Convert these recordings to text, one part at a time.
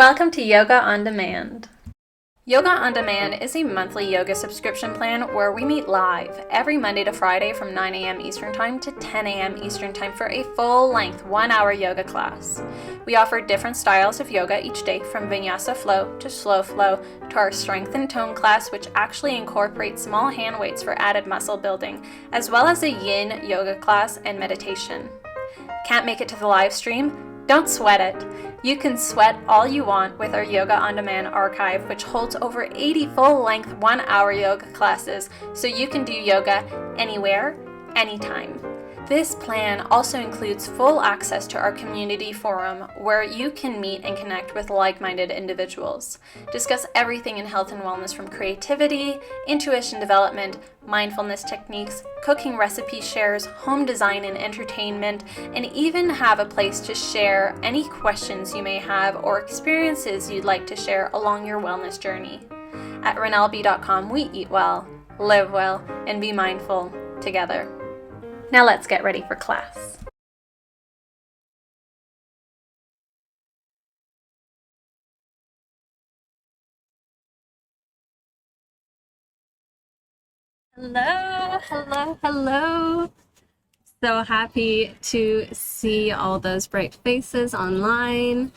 Welcome to Yoga on Demand. Yoga on Demand is a monthly yoga subscription plan where we meet live every Monday to Friday from 9 a.m. Eastern Time to 10 a.m. Eastern Time for a full-length 1-hour yoga class. We offer different styles of yoga each day, from Vinyasa Flow to Slow Flow to our Strength and Tone class, which actually incorporates small hand weights for added muscle building, as well as a Yin yoga class and meditation. Can't make it to the live stream? Don't sweat it. You can sweat all you want with our Yoga on Demand archive, which holds over 80 full-length 1-hour yoga classes, so you can do yoga anywhere, anytime. This plan also includes full access to our community forum, where you can meet and connect with like-minded individuals, discuss everything in health and wellness, from creativity, intuition development, mindfulness techniques, cooking recipe shares, home design and entertainment, and even have a place to share any questions you may have or experiences you'd like to share along your wellness journey. At renalb.com, we eat well, live well, and be mindful together. Now let's get ready for class. Hello. So happy to see all those bright faces online.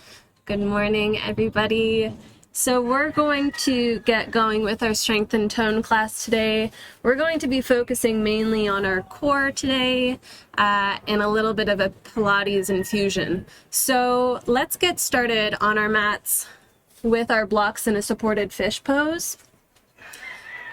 Good morning, everybody. So we're going to get going with our Strength and Tone class today. We're going to be focusing mainly on our core today and a little bit of a Pilates infusion. So let's get started on our mats with our blocks in a supported fish pose.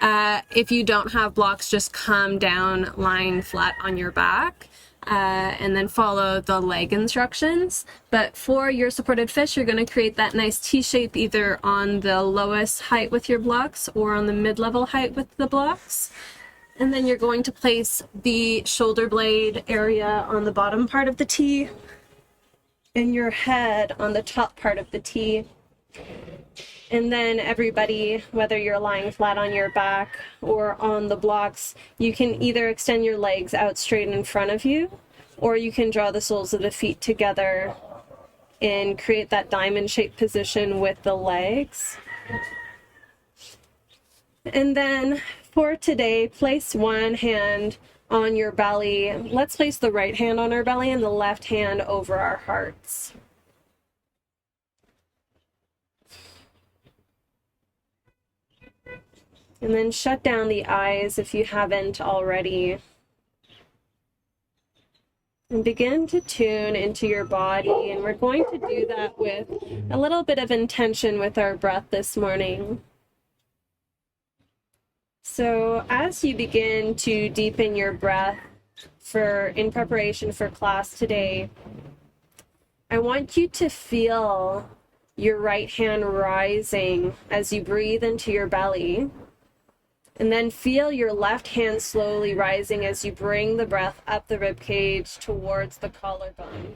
If you don't have blocks, just come down lying flat on your back. And then follow the leg instructions. But for your supported fish, you're going to create that nice T-shape either on the lowest height with your blocks or on the mid-level height with the blocks. And then you're going to place the shoulder blade area on the bottom part of the T and your head on the top part of the T. And then everybody, whether you're lying flat on your back or on the blocks, you can either extend your legs out straight in front of you, or you can draw the soles of the feet together and create that diamond-shaped position with the legs. And then for today, place one hand on your belly. Let's place the right hand on our belly and the left hand over our hearts. And then shut down the eyes if you haven't already. And begin to tune into your body. And we're going to do that with a little bit of intention with our breath this morning. So as you begin to deepen your breath in preparation for class today, I want you to feel your right hand rising as you breathe into your belly. And then feel your left hand slowly rising as you bring the breath up the rib cage towards the collarbone.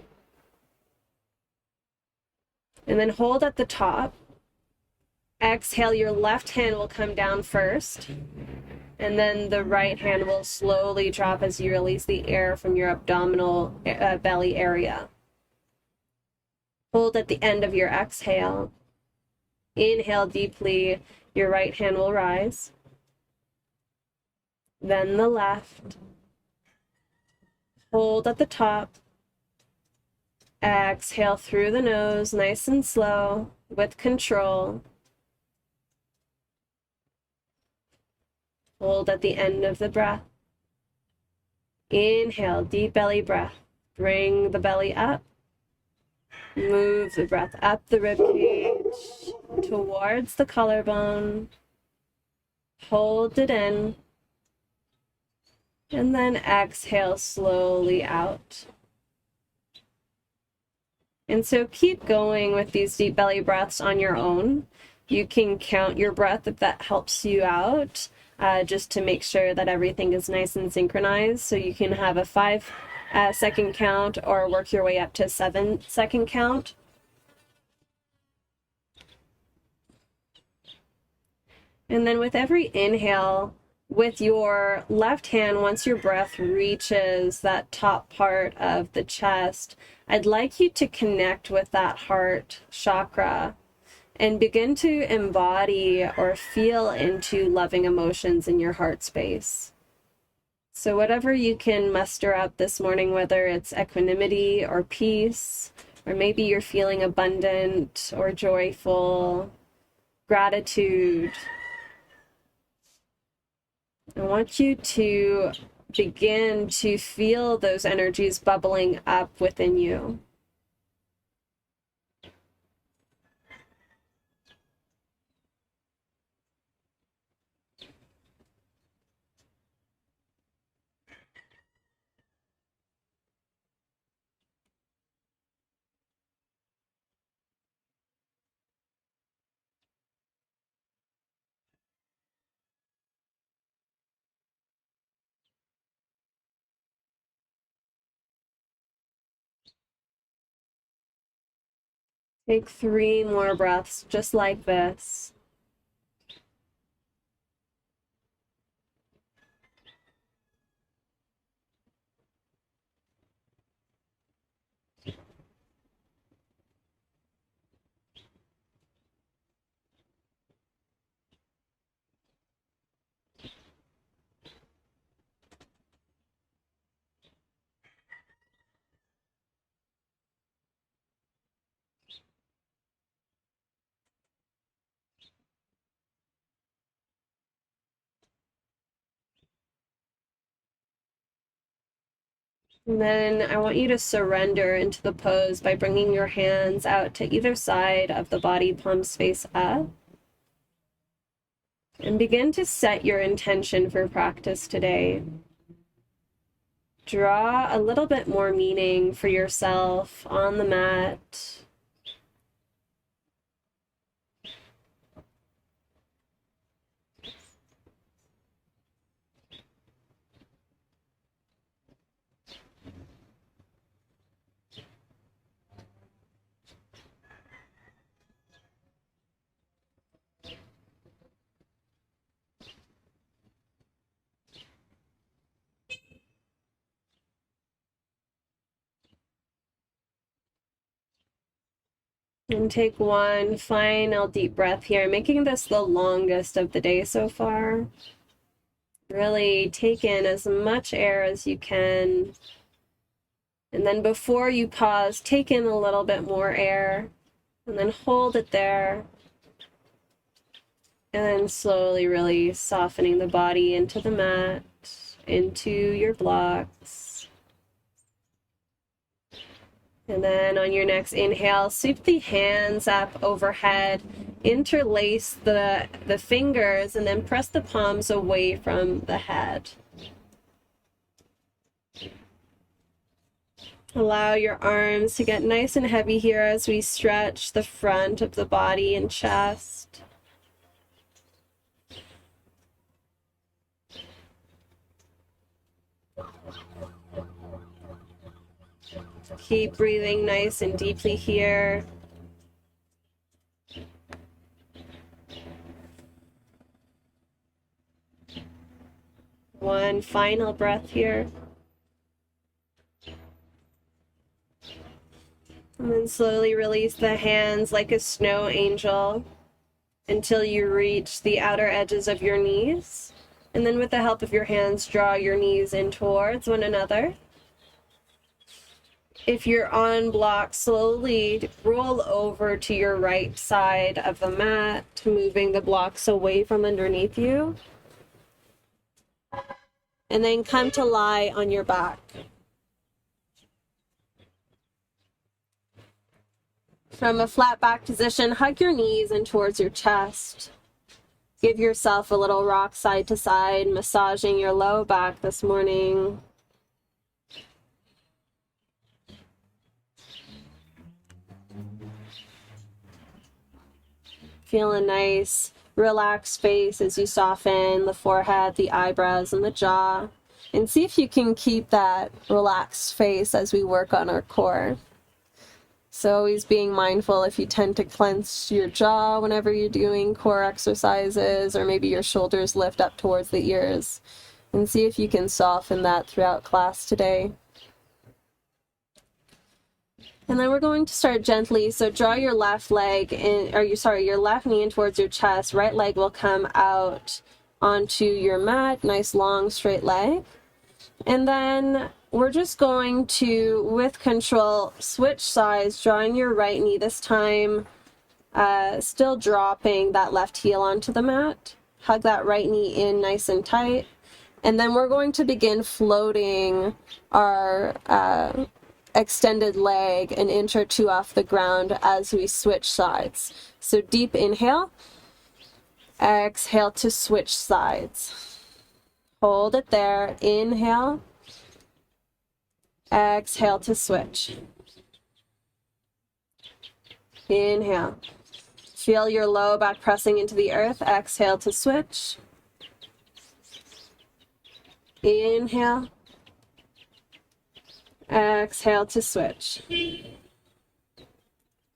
And then hold at the top. Exhale, your left hand will come down first. And then the right hand will slowly drop as you release the air from your abdominal belly area. Hold at the end of your exhale. Inhale deeply, your right hand will rise. Then the left. Hold at the top. Exhale through the nose, nice and slow, with control. Hold at the end of the breath. Inhale, deep belly breath. Bring the belly up. Move the breath up the rib cage towards the collarbone. Hold it in. And then exhale slowly out. And so keep going with these deep belly breaths on your own. You can count your breath if that helps you out, just to make sure that everything is nice and synchronized. So you can have a 5-second count or work your way up to a 7-second count. And then with every inhale, with your left hand, once your breath reaches that top part of the chest, I'd like you to connect with that heart chakra and begin to embody or feel into loving emotions in your heart space. So whatever you can muster up this morning, whether it's equanimity or peace, or maybe you're feeling abundant or joyful, gratitude, I want you to begin to feel those energies bubbling up within you. Take 3 more breaths just like this. And then I want you to surrender into the pose by bringing your hands out to either side of the body, palms face up. And begin to set your intention for practice today. Draw a little bit more meaning for yourself on the mat. And take one final deep breath here, making this the longest of the day so far. Really take in as much air as you can. And then before you pause, take in a little bit more air. And then hold it there. And then slowly release, softening the body into the mat, into your blocks. And then on your next inhale, sweep the hands up overhead, interlace the fingers, and then press the palms away from the head. Allow your arms to get nice and heavy here as we stretch the front of the body and chest. Keep breathing nice and deeply here. One final breath here. And then slowly release the hands like a snow angel until you reach the outer edges of your knees. And then with the help of your hands, draw your knees in towards one another. If you're on block, slowly roll over to your right side of the mat, moving the blocks away from underneath you. And then come to lie on your back. From a flat back position, hug your knees in towards your chest. Give yourself a little rock side to side, massaging your low back this morning. Feel a nice, relaxed face as you soften the forehead, the eyebrows, and the jaw. And see if you can keep that relaxed face as we work on our core. So always being mindful if you tend to clench your jaw whenever you're doing core exercises, or maybe your shoulders lift up towards the ears. And see if you can soften that throughout class today. And then we're going to start gently. So draw your left leg in, or your left knee in towards your chest. Right leg will come out onto your mat. Nice long straight leg. And then we're just going to, with control, switch sides, drawing your right knee this time, still dropping that left heel onto the mat. Hug that right knee in nice and tight. And then we're going to begin floating our extended leg an inch or two off the ground as we switch sides. So deep inhale, exhale to switch sides. Hold it there, inhale, exhale to switch. Inhale. Feel your low back pressing into the earth, exhale to switch. Inhale, exhale to switch.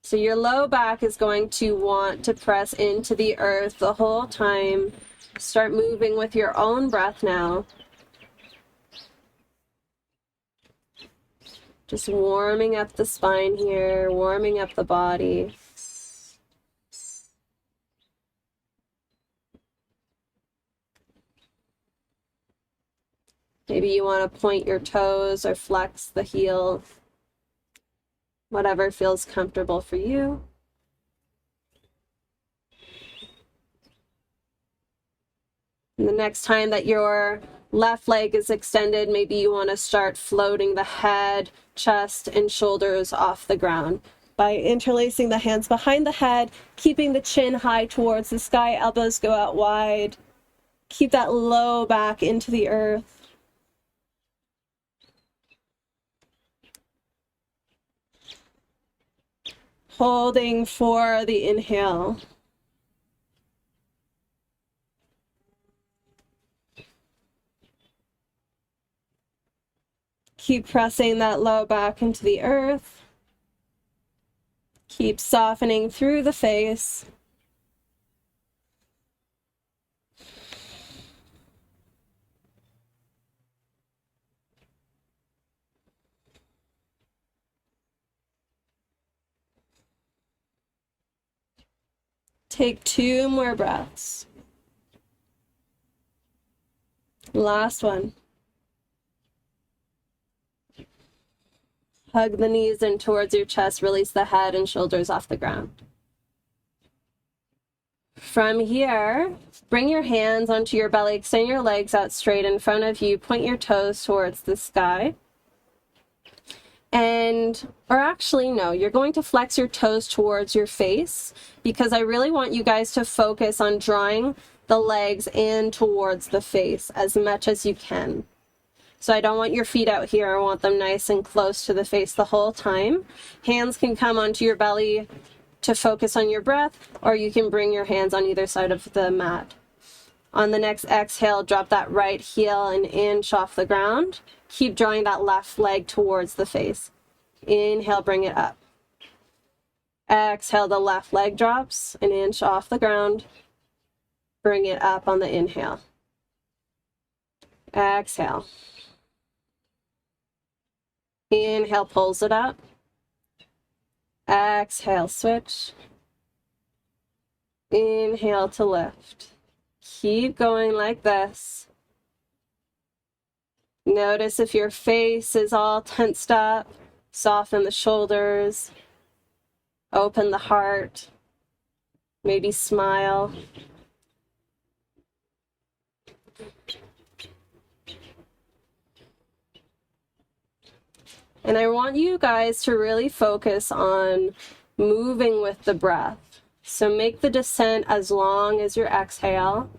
So your low back is going to want to press into the earth the whole time. Start moving with your own breath now. Just warming up the spine here, warming up the body. Maybe you want to point your toes or flex the heel. Whatever feels comfortable for you. And the next time that your left leg is extended, maybe you want to start floating the head, chest, and shoulders off the ground by interlacing the hands behind the head, keeping the chin high towards the sky, elbows go out wide. Keep that low back into the earth. Holding for the inhale. Keep pressing that low back into the earth. Keep softening through the face. Take 2 more breaths. Last one. Hug the knees in towards your chest, release the head and shoulders off the ground. From here, bring your hands onto your belly, extend your legs out straight in front of you, point your toes towards the sky. Or actually, no, you're going to flex your toes towards your face because I really want you guys to focus on drawing the legs in towards the face as much as you can. So I don't want your feet out here. I want them nice and close to the face the whole time. Hands can come onto your belly to focus on your breath, or you can bring your hands on either side of the mat. On the next exhale, drop that right heel an inch off the ground. Keep drawing that left leg towards the face. Inhale, bring it up. Exhale, the left leg drops an inch off the ground. Bring it up on the inhale. Exhale. Inhale, pulls it up. Exhale, switch. Inhale to lift. Keep going like this. Notice if your face is all tensed up. Soften the shoulders. Open the heart. Maybe smile. And I want you guys to really focus on moving with the breath. So make the descent as long as your exhale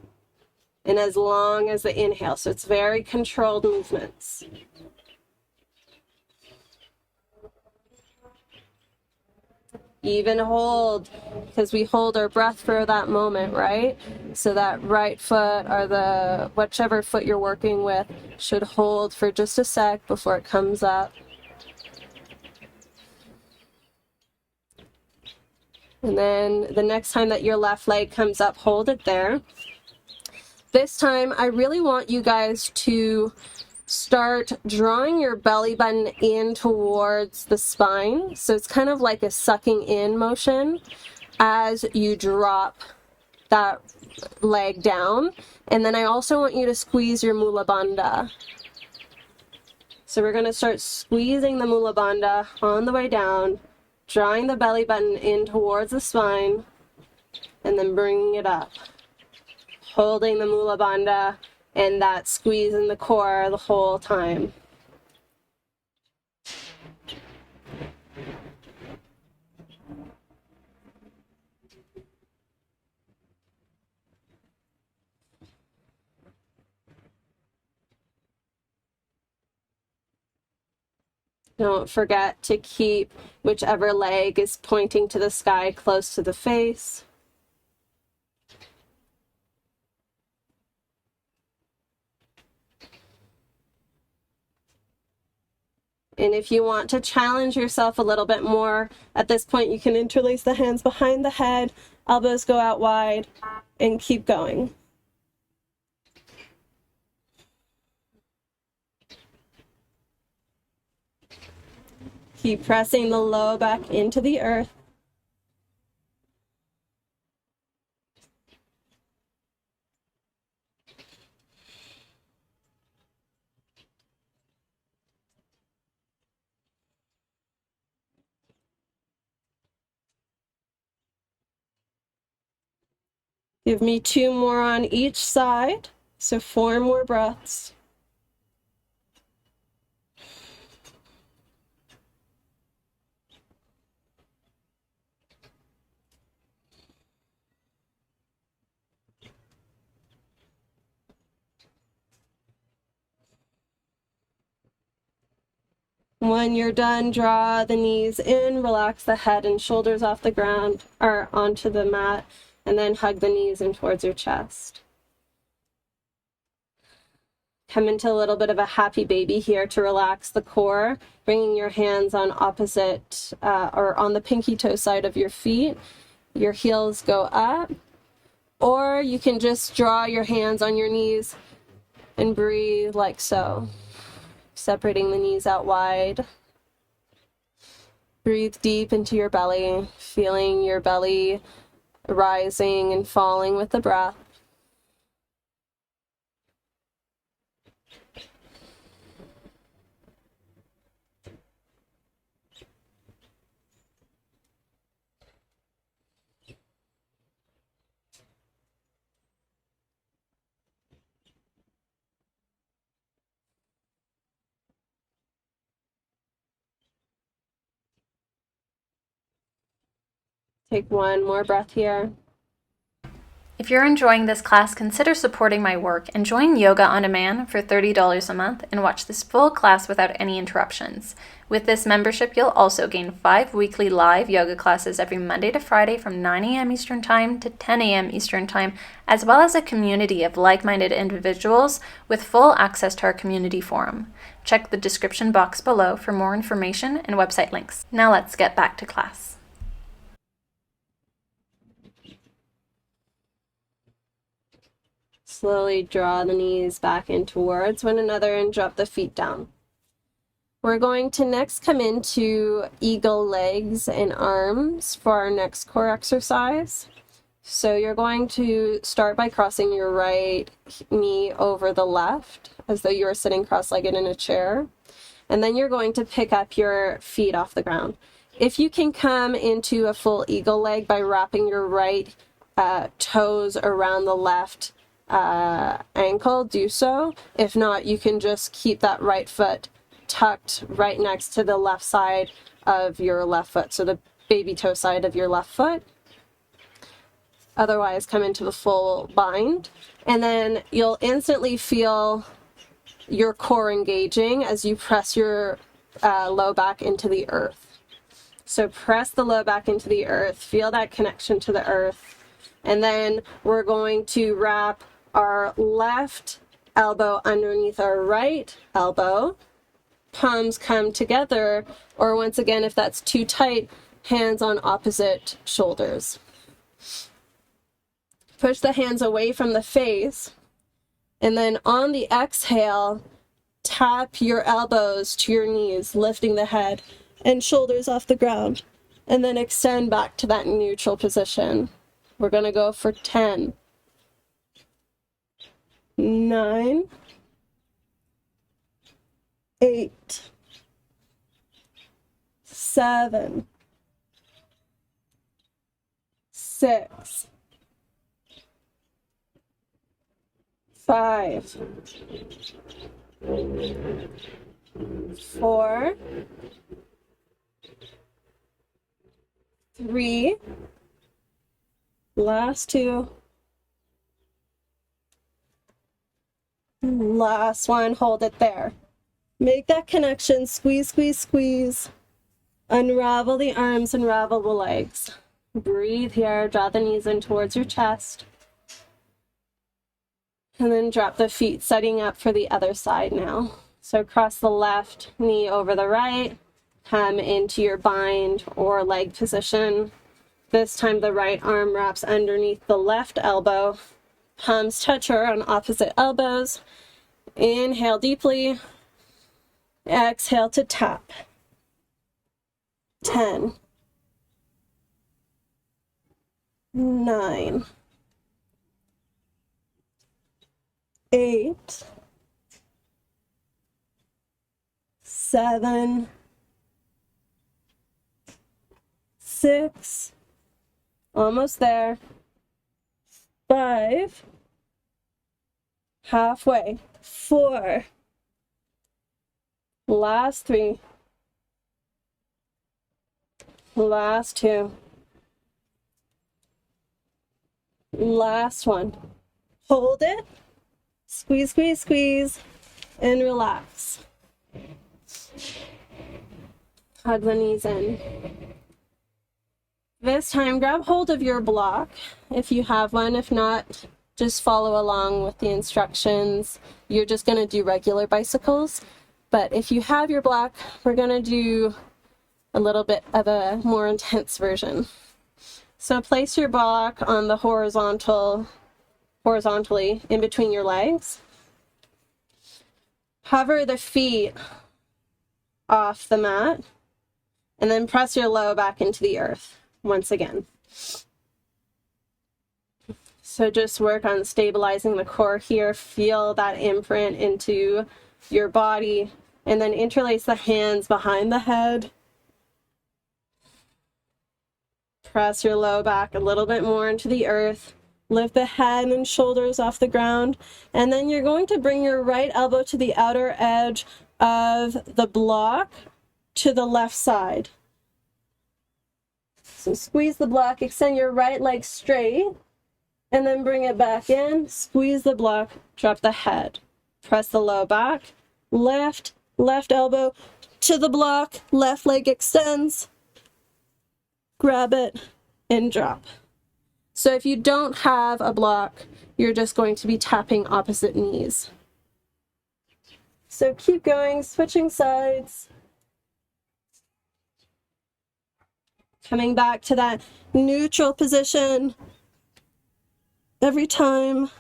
and as long as the inhale. So it's very controlled movements. Even hold, because we hold our breath for that moment, right? So that right foot or the whichever foot you're working with should hold for just a sec before it comes up. And then the next time that your left leg comes up, hold it there. This time, I really want you guys to start drawing your belly button in towards the spine. So it's kind of like a sucking in motion as you drop that leg down. And then I also want you to squeeze your mula bandha. So we're going to start squeezing the mula bandha on the way down, drawing the belly button in towards the spine, and then bringing it up. Holding the mula bandha and that squeeze in the core the whole time. Don't forget to keep whichever leg is pointing to the sky close to the face. And if you want to challenge yourself a little bit more, at this point you can interlace the hands behind the head, elbows go out wide, and keep going. Keep pressing the low back into the earth. Give me 2 more on each side, so 4 more breaths. When you're done, draw the knees in, relax the head and shoulders off the ground or onto the mat, and then hug the knees in towards your chest. Come into a little bit of a happy baby here to relax the core, bringing your hands on opposite or on the pinky toe side of your feet. Your heels go up, or you can just draw your hands on your knees and breathe like so. Separating the knees out wide. Breathe deep into your belly, feeling your belly rising and falling with the breath. Take 1 more breath here. If you're enjoying this class, consider supporting my work and join Yoga on Demand for $30 a month and watch this full class without any interruptions. With this membership, you'll also gain 5 weekly live yoga classes every Monday to Friday from 9 a.m. Eastern Time to 10 a.m. Eastern Time, as well as a community of like-minded individuals with full access to our community forum. Check the description box below for more information and website links. Now let's get back to class. Slowly draw the knees back in towards one another and drop the feet down. We're going to next come into eagle legs and arms for our next core exercise. So you're going to start by crossing your right knee over the left, as though you were sitting cross-legged in a chair. And then you're going to pick up your feet off the ground. If you can come into a full eagle leg by wrapping your right toes around the left ankle, do so. If not, you can just keep that right foot tucked right next to the left side of your left foot, so the baby toe side of your left foot. Otherwise, come into the full bind, and then you'll instantly feel your core engaging as you press your low back into the earth. So press the low back into the earth, feel that connection to the earth, and then we're going to wrap our left elbow underneath our right elbow. Palms come together, or once again, if that's too tight, hands on opposite shoulders. Push the hands away from the face, and then on the exhale, tap your elbows to your knees, lifting the head and shoulders off the ground, and then extend back to that neutral position. We're going to go for 10, 9, 8, 7, 6, 5, 4, 3, last 2, last 1, hold it there. Make that connection, squeeze, squeeze, squeeze. Unravel the arms, unravel the legs. Breathe here, draw the knees in towards your chest. And then drop the feet, setting up for the other side now. So cross the left knee over the right, come into your bind or leg position. This time the right arm wraps underneath the left elbow. Palms touch her on opposite elbows. Inhale deeply. Exhale to tap. 10, 9, 8, 7, 6, almost there, 5, halfway, 4, last 3, last 2, last 1. Hold it, squeeze, squeeze, squeeze, and relax. Hug the knees in. This time, grab hold of your block if you have one. If not, just follow along with the instructions. You're just going to do regular bicycles. But if you have your block, we're going to do a little bit of a more intense version. So place your block on the horizontally in between your legs. Hover the feet off the mat, and then press your low back into the earth once again. So just work on stabilizing the core here. Feel that imprint into your body, and then interlace the hands behind the head. Press your low back a little bit more into the earth. Lift the head and shoulders off the ground. And then you're going to bring your right elbow to the outer edge of the block to the left side. So squeeze the block, extend your right leg straight, and then bring it back in. Squeeze the block, drop the head. Press the low back, left elbow to the block, left leg extends. Grab it and drop. So if you don't have a block, you're just going to be tapping opposite knees. So keep going, switching sides. Coming back to that neutral position every time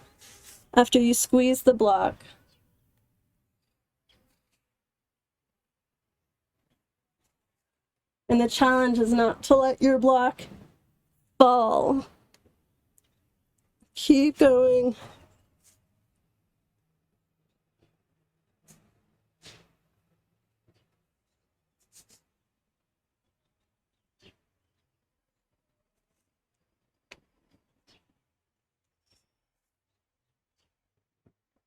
after you squeeze the block. And the challenge is not to let your block fall. Keep going.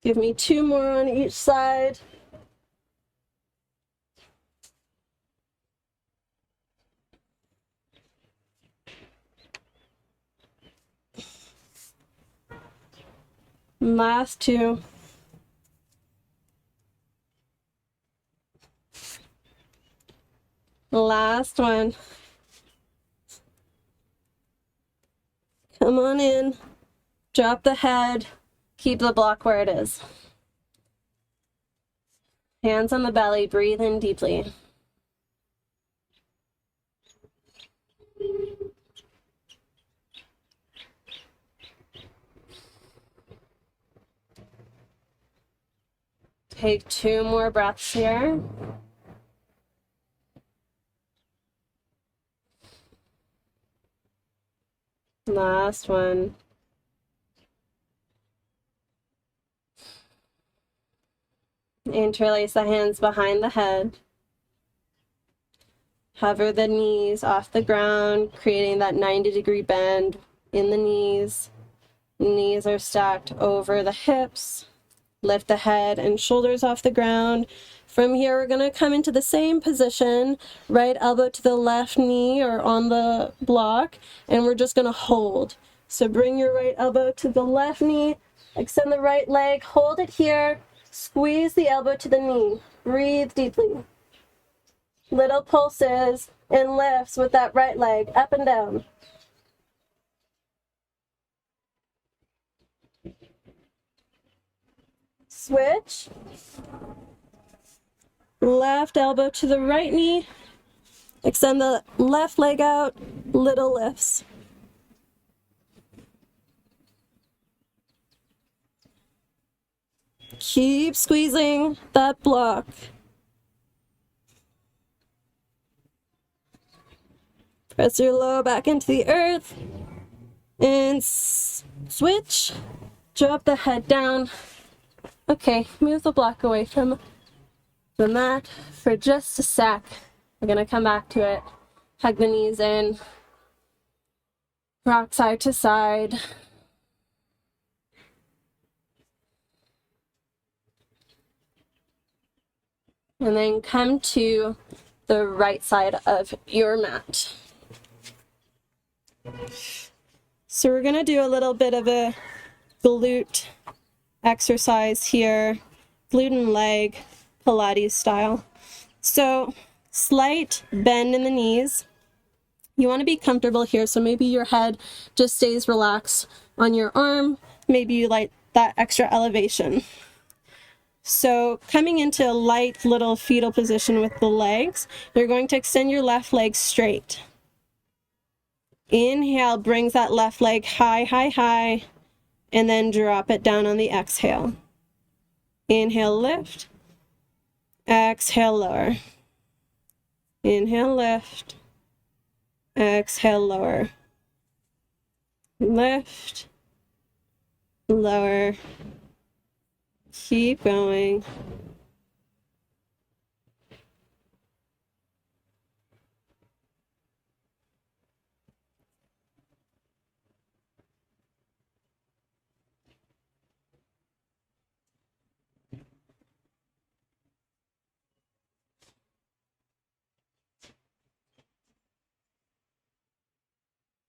Give me 2 more on each side. Last 2. Last 1. Come on in. Drop the head. Keep the block where it is. Hands on the belly. Breathe in deeply. Take 2 more breaths here. Last one. Interlace the hands behind the head. Hover the knees off the ground, creating that 90-degree bend in the knees. Knees are stacked over the hips. Lift the head and shoulders off the ground. From here, we're going to come into the same position, right elbow to the left knee or on the block, and we're just going to hold. So bring your right elbow to the left knee, extend the right leg, hold it here, squeeze the elbow to the knee. Breathe deeply. Little pulses and lifts with that right leg, up and down. Switch. Left elbow to the right knee. Extend the left leg out, little lifts. Keep squeezing that block. Press your low back into the earth. And switch. Drop the head down. Okay, move the block away from the mat for just a sec. We're gonna come back to it. Hug the knees in. Rock side to side. And then come to the right side of your mat. So we're gonna do a little bit of a glute exercise here, glute and leg, Pilates style. So slight bend in the knees. You want to be comfortable here, so maybe your head just stays relaxed on your arm. Maybe you like that extra elevation. So coming into a light little fetal position with the legs, you're going to extend your left leg straight. Inhale brings that left leg high, high, high, and then drop it down on the exhale. Inhale, lift. Exhale, lower. Inhale, lift. Exhale, lower. Lift. Lower. Keep going.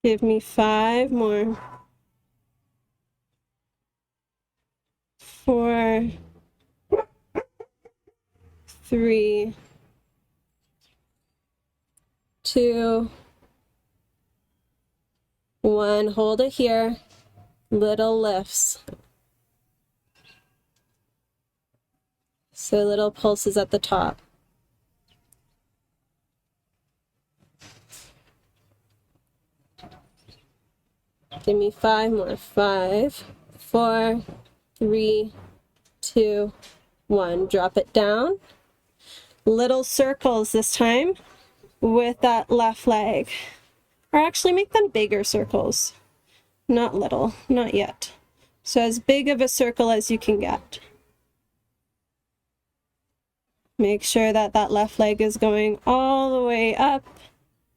Give me 5 more. 4, 3, 2, 1. Hold it here. Little lifts. So little pulses at the top. Give me 5 more. 5, 4, 3, 2, 1. Drop it down. Little circles this time with that left leg. Or actually make them bigger circles. Not little, not yet. So as big of a circle as you can get. Make sure that that left leg is going all the way up,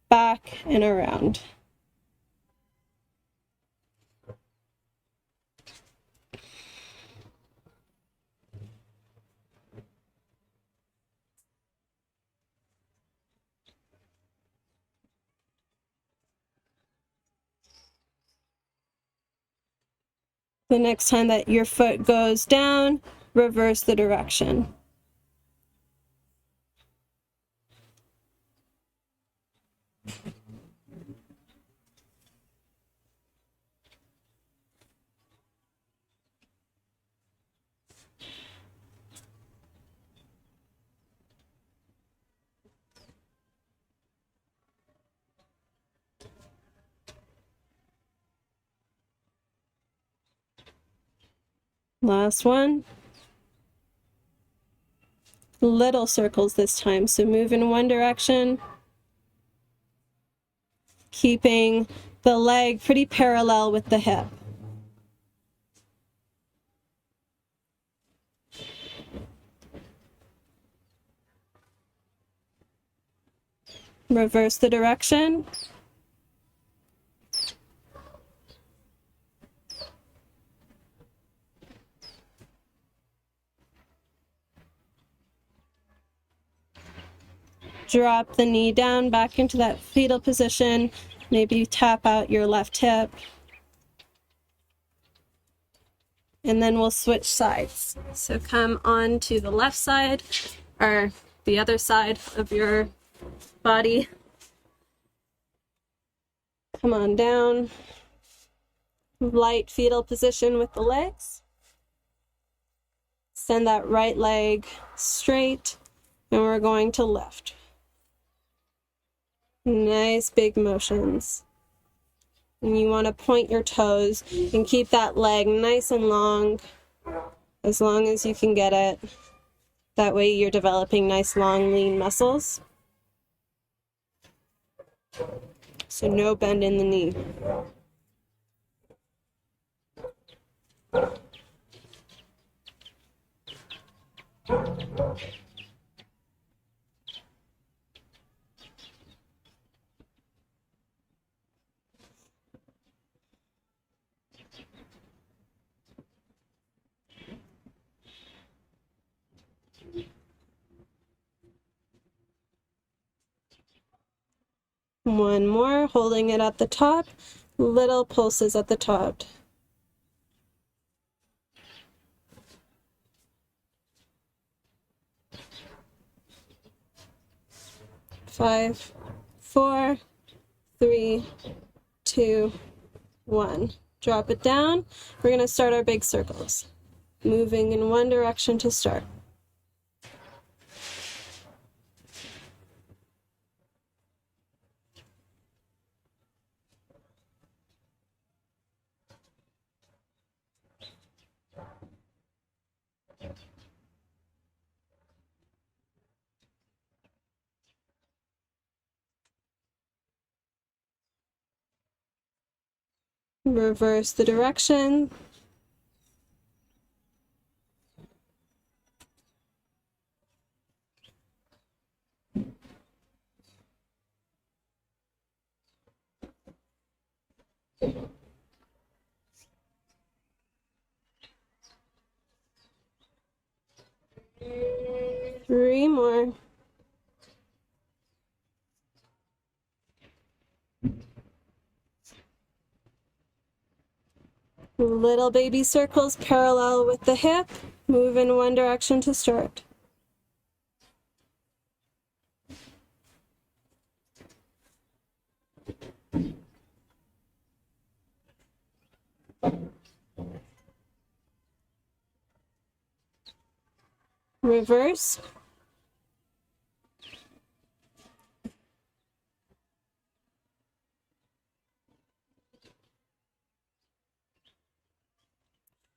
back, and around. The next time that your foot goes down, reverse the direction. Last one. little circles this time. So move in one direction, keeping the leg pretty parallel with the hip. Reverse the direction. Drop the knee down back into that fetal position. Maybe tap out your left hip. And then we'll switch sides. So come on to the left side, or the other side of your body. Come on down. Light fetal position with the legs. Send that right leg straight, and we're going to lift. Nice big motions. And you want to point your toes and keep that leg nice and long as you can get it. That way you're developing nice, long, lean muscles. So no bend in the knee. One more, holding it at the top, little pulses at the top. Five, 4, 3, 2, 1. Drop it down. We're going to start our big circles. Moving in one direction to start. Reverse the direction. Three more. Little baby circles parallel with the hip. Move in one direction to start. Reverse.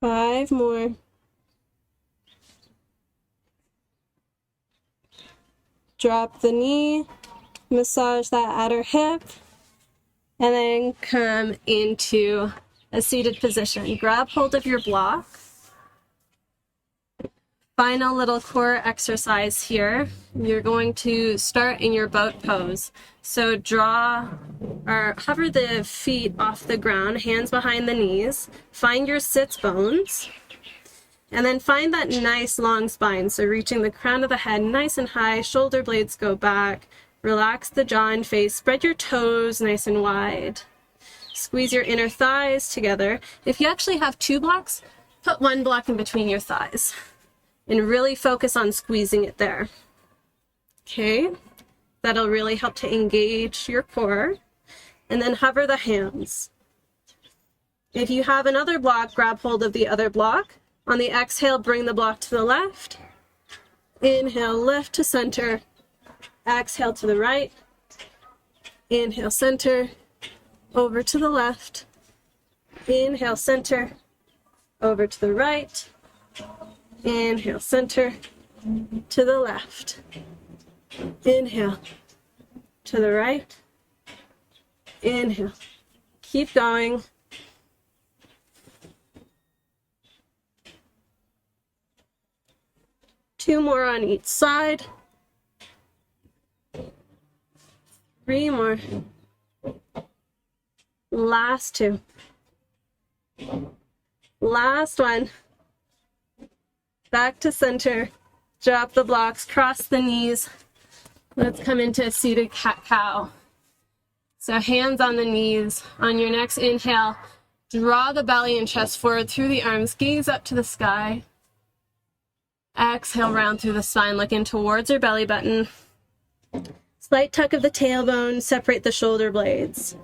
Five more. Drop the knee, massage that outer hip, and then come into a seated position. Grab hold of your block. Final little core exercise here. You're going to start in your boat pose. So draw or hover the feet off the ground, hands behind the knees. Find your sits bones. And then find that nice long spine. So reaching the crown of the head nice and high, shoulder blades go back. Relax the jaw and face. Spread your toes nice and wide. Squeeze your inner thighs together. If you actually have two blocks, put one block in between your thighs. And really focus on squeezing it there. Okay, that'll really help to engage your core. And then hover the hands. If you have another block, grab hold of the other block. On the exhale, bring the block to the left. Inhale, lift to center. Exhale to the right. Inhale, center. Over to the left. Inhale, center. Over to the right. Inhale, center, to the left. Inhale. To the right. Inhale. Keep going. Two more on each side. Three more. Last two. Last one. Back to center. Drop the blocks, cross the knees. Let's come into a seated cat-cow. So hands on the knees. On your next inhale, draw the belly and chest forward through the arms. Gaze up to the sky. Exhale, round through the spine, looking towards your belly button. Slight tuck of the tailbone, separate the shoulder blades.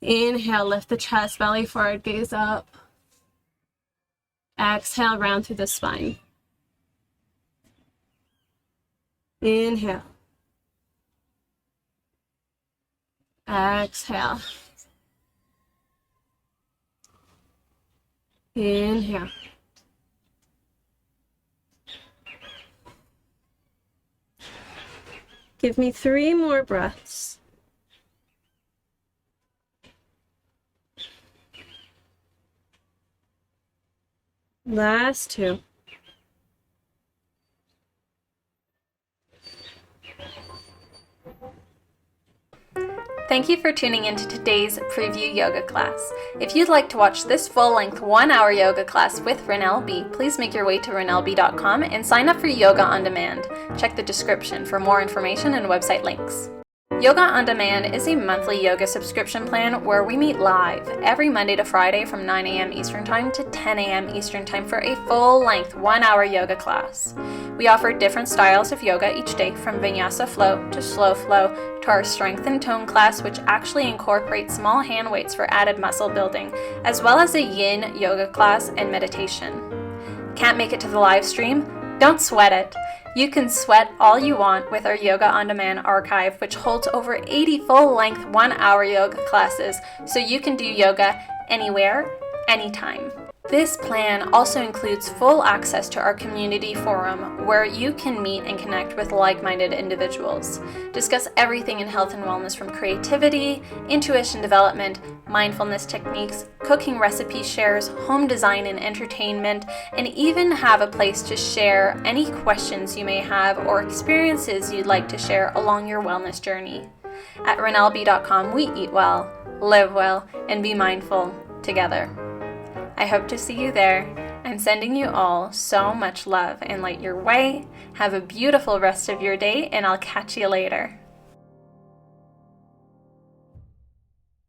Inhale, lift the chest, belly forward, gaze up. Exhale, round through the spine. Inhale. Exhale. Inhale. Give me 3 more breaths. Last 2. Thank you for tuning into today's preview yoga class. If you'd like to watch this full-length 1-hour yoga class with Rinel B, please make your way to rinelb.com and sign up for Yoga On Demand. Check the description for more information and website links. Yoga On Demand is a monthly yoga subscription plan where we meet live every Monday to Friday from 9 a.m. Eastern Time to 10 a.m. Eastern Time for a full-length 1-hour yoga class. We offer different styles of yoga each day, from Vinyasa Flow to Slow Flow to our Strength and Tone class, which actually incorporates small hand weights for added muscle building, as well as a Yin yoga class and meditation. Can't make it to the live stream? Don't sweat it. You can sweat all you want with our Yoga On Demand archive, which holds over 80 full-length 1-hour yoga classes, so you can do yoga anywhere, anytime. This plan also includes full access to our community forum, where you can meet and connect with like-minded individuals. Discuss everything in health and wellness, from creativity, intuition development, mindfulness techniques, cooking recipe shares, home design and entertainment, and even have a place to share any questions you may have or experiences you'd like to share along your wellness journey. At rinelb.com, we eat well, live well, and be mindful together. I hope to see you there. I'm sending you all so much love and light your way. Have a beautiful rest of your day, and I'll catch you later.